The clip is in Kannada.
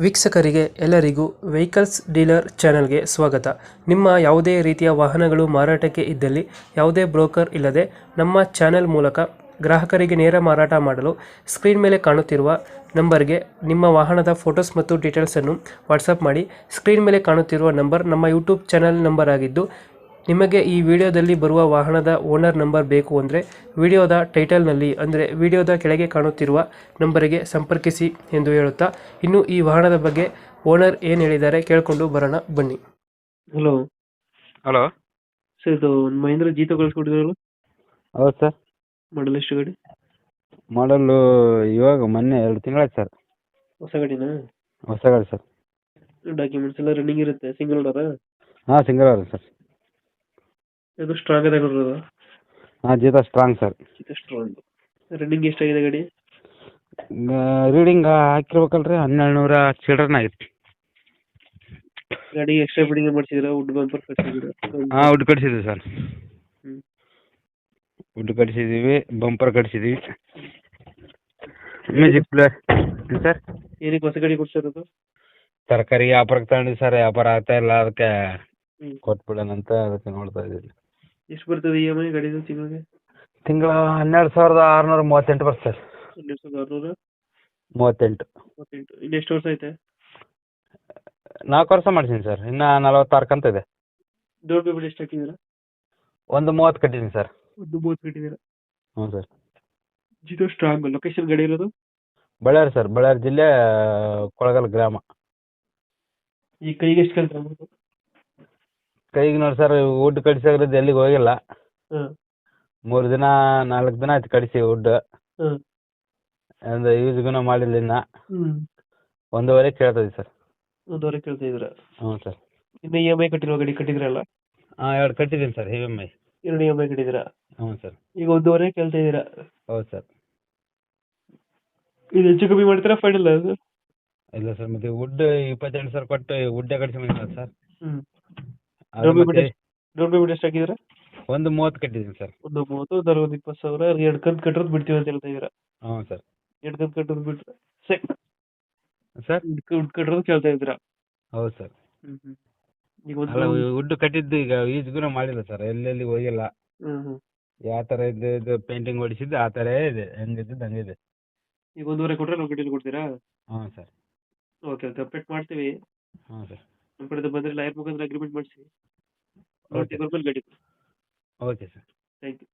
ವೀಕ್ಷಕರಿಗೆ ಎಲ್ಲರಿಗೂ ವೆಹಿಕಲ್ಸ್ ಡೀಲರ್ ಚಾನೆಲ್ಗೆ ಸ್ವಾಗತ. ನಿಮ್ಮ ಯಾವುದೇ ರೀತಿಯ ವಾಹನಗಳು ಮಾರಾಟಕ್ಕೆ ಇದ್ದಲ್ಲಿ ಯಾವುದೇ ಬ್ರೋಕರ್ ಇಲ್ಲದೆ ನಮ್ಮ ಚಾನೆಲ್ ಮೂಲಕ ಗ್ರಾಹಕರಿಗೆ ನೇರ ಮಾರಾಟ ಮಾಡಲು ಸ್ಕ್ರೀನ್ ಮೇಲೆ ಕಾಣುತ್ತಿರುವ ನಂಬರ್ಗೆ ನಿಮ್ಮ ವಾಹನದ ಫೋಟೋಸ್ ಮತ್ತು ಡೀಟೇಲ್ಸನ್ನು ವಾಟ್ಸಪ್ ಮಾಡಿ. ಸ್ಕ್ರೀನ್ ಮೇಲೆ ಕಾಣುತ್ತಿರುವ ನಂಬರ್ ನಮ್ಮ ಯೂಟ್ಯೂಬ್ ಚಾನೆಲ್ ನಂಬರ್ ಆಗಿದ್ದು, ನಿಮಗೆ ಈ ವಿಡಿಯೋದಲ್ಲಿ ಬರುವ ವಾಹನದ ಓನರ್ ನಂಬರ್ ಬೇಕು ಅಂದರೆ ವಿಡಿಯೋದ ಟೈಟಲ್ನಲ್ಲಿ ಅಂದರೆ ವಿಡಿಯೋದ ಕೆಳಗೆ ಕಾಣುತ್ತಿರುವ ನಂಬರಿಗೆ ಸಂಪರ್ಕಿಸಿ ಎಂದು ಹೇಳುತ್ತಾ, ಇನ್ನು ಈ ವಾಹನದ ಬಗ್ಗೆ ಓನರ್ ಏನು ಹೇಳಿದ್ದಾರೆ ಕೇಳಿಕೊಂಡು ಬರೋಣ ಬನ್ನಿ. Hello hello. ಸರ್, ಇದು ಒಂದು ಮಹೇಂದ್ರ ಜೀತೋ ಕಳಿಸ್ಕೊಟ್ಟಿದ್ರಲ್ಲ, ಹೌದು ಸರ್. ಮಾಡಲ್ ಎಷ್ಟು ಗಾಡಿ? ಮಾಡಲು ಇವಾಗ ಮೊನ್ನೆ 2 ತಿಂಗಳಾಯ್ತು ಸರ್. ಹೊಸ ಗಾಡಿನಾ? ಹೊಸ ಗಾಡಿ ಸರ್. ಡಾಕ್ಯುಮೆಂಟ್ಸ್ ಎಲ್ಲ ರನ್ನಿಂಗ್ ಇರುತ್ತೆ? ಸಿಂಗಲ್ ಓನರಾ? ಹಾಂ, ಸಿಂಗಲ್ ಅವ್ರಿ ಸರ್. ಇದು ಸ್ಟ್ರಾಂಗ್ ಅದ ಕೊಡೋದು? ಹಾಂ, ಜೀತ ಸ್ಟ್ರಾಂಗ್ ಸರ್. ಇದು ಸ್ಟ್ರಾಂಗ್. ರನ್ನಿಂಗ್ ಎಷ್ಟಾಗಿದೆ ಗಾಡಿ? ರೀಡಿಂಗ್ ಹಾಕಿರ್ಬೇಕಲ್ರಿ 1200 ಚಿಲ್ಡ್ರನ್ ಆಗಿತ್ತು. ಗಾಡಿ ಎಕ್ಸ್ಟ್ರಾ ಬಿಡಿಂಗ್ ಮಾಡಿಸಿದ್ರ? ವುಡ್ ಬಂಪರ್ ಕಟ್ಸಿದ್ರ? ಹಾಂ, ವುಡ್ ಕಟ್ಸಿದ್ವಿ ಸರ್. ಹ್ಮ್. ವುಡ್ ಕಟ್ಸಿದ್ದೀವಿ, ಬಂಪರ್ ಕಟ್ಸಿದ್ದೀವಿ. Music player sir. ಏನಕ್ಕೆ ಹೊಸ ಗಾಡಿ ಕೊಡ್ಸಿರೋದು? ತರಕಾರಿ ವ್ಯಾಪಾರಕ್ಕೆ ತಗೊಂಡಿವಿ ಸರ್. ವ್ಯಾಪಾರ ಆಗ್ತಾ ಇಲ್ಲ, ಅದಕ್ಕೆ ಕೊಟ್ಬಿಡೋಣ ಅಂತ ಅದಕ್ಕೆ ನೋಡ್ತಾ ಇದ್ದೀವಿ. ಎಷ್ಟು ಬರ್ತದೆ ಇ ಎಮ್ ಐ ಗಾಡಿದು ತಿಂಗಳಿಗೆ? ತಿಂಗಳ 12,638 ಬರ್ತದೆ ಸರ್. 12,638. 38. ಇನ್ನು ಎಷ್ಟು ವರ್ಷ ಐತೆ? 4 ವರ್ಷ ಮಾಡ್ತೀನಿ ಸರ್. ಇನ್ನು 46 ಕಂತ ಇದೆ. ಡೌನ್ ಪೇಮೆಂಟ್ ಎಷ್ಟು ಹಾಕಿದ್ದೀರಾ? 130 ಕಟ್ಟಿದ್ದೀನಿ ಸರ್. 130 ಕಟ್ಟಿದ್ದೀರಾ? ಹ್ಞೂ ಸರ್. ಜಿಟೋ ಸ್ಟ್ರಾಂಗ್. ಲೊಕೇಶನ್ ಗಾಡಿ ಇರೋದು? ಬಳ್ಳಾರಿ ಸರ್. ಬಳ್ಳಾರಿ ಜಿಲ್ಲೆ ಕೊಳಗಲ್ ಗ್ರಾಮ. ಈ ಕೈಗೆ ಎಷ್ಟು ಕಲ್ತ? ಕೈಗೆ ನೋಡಿ ಸರ್, ವುಡ್ ಕಡಿಸಿರೋದು ಎಲ್ಲಿಗೆ ಹೋಗಿಲ್ಲ. ಹಾಂ. 3 ದಿನ 4 ದಿನ ಆಯ್ತು ಕಡಿಸಿ ವುಡ್. ಹಾಂ. ಒಂದು ಯೂಸ್ಗೂ ಮಾಡಿಲ್ಲ ಇನ್ನು. ಹ್ಞೂ. 1.5 ಕೇಳ್ತದೆ ಸರ್. 1.5 ಕೇಳ್ತಾ ಇದ್ದೀರಾ? ಹ್ಞೂ ಸರ್. ಇನ್ನು ಇ ಎಮ್ ಐ ಕಟ್ಟಿರೋ ಗಾಡಿ ಕಟ್ಟಿದ್ರಲ್ಲ? ಹಾಂ, 2 ಕಟ್ಟಿದ್ದೀನಿ sir. EMI 2 E M I ಕಟ್ಟಿದ್ದೀರಾ? ಹ್ಞೂ ಸರ್. ಈಗ 1.5 ಕೇಳ್ತಾ ಇದ್ದೀರಾ? ಹೌದು ಸರ್. ಇದು ಹೆಚ್ಚು ಕಮ್ಮಿ ಮಾಡ್ತೀರಾ ಫೈನಲ್? ಅದು ಇಲ್ಲ ಸರ್, ಮತ್ತೆ ವುಡ್ 28 ಸಾವಿರ ಕೊಟ್ಟು ವುಡ್ಡೇ ಕಡಿಸ್ಕೊಂಡಿಲ್ಲ ಸರ್. ಹ್ಞೂ. ಅದು ಮತ್ತೆ ಡೌನ್ ಪೇಮೆಂಟ್ ಎಷ್ಟು ಹಾಕಿದ್ದೀರಾ? 130 ಕಟ್ಟಿದ್ದೀನಿ ಸರ್. 130, 20,000. 2 ಕಂತು ಕಟ್ಟಿರೋದು ಬಿಡ್ತೀವಿ ಅಂತ ಹೇಳ್ತಾ ಇದ್ದೀರಾ? ಹ್ಞೂ ಸರ್. 2 ಕಂತು ಕಟ್ಟಿರೋದು ಬಿಟ್ಟರೆ ಸರ್ ವುಡ್ ಕಟ್ಟಿರೋದು ಕೇಳ್ತಾ ಇದ್ದೀರಾ? ಹೌದು ಸರ್. ಹ್ಞೂ ಹ್ಞೂ. ಈಗ ಅಲ್ಲ, ವುಡ್ ಕಟ್ಟಿದ್ದು ಈಗ ಯೂಸ್ಗೂ ಮಾಡಿಲ್ಲ ಸರ್. ಎಲ್ಲೆಲ್ಲಿ ಹೋಗಿಲ್ಲ. ಹ್ಞೂ ಹ್ಞೂ. ಯಾವ ಥರ ಇದು ಪೇಂಟಿಂಗ್ ಹೊಡಿಸಿದ್ದು ಆ ಥರ ಇದೆ. ಹೆಂಗಿದ್ದು ಹಂಗಿದೆ. ಈಗ 1.5 ಕೊಟ್ಟರೆ ನಾವು ಗಾಡಿಯಲ್ಲಿ ಕೊಡ್ತೀರಾ? ಹಾಂ ಸರ್. ಓಕೆ ಓಕೆ, ಅಪ್ಡೇಟ್ ಮಾಡ್ತೀವಿ. ಹಾಂ ಸರ್. ನಮ್ಮ ಕಡೆಯಿಂದ ಬಂದರೆ ಲಾಯರ್ ಮುಖಾಂತರ ಅಗ್ರಿಮೆಂಟ್ ಮಾಡಿಸಿ ಓಕೆ. ಗಾಡಿ. Okay sir. Thank you.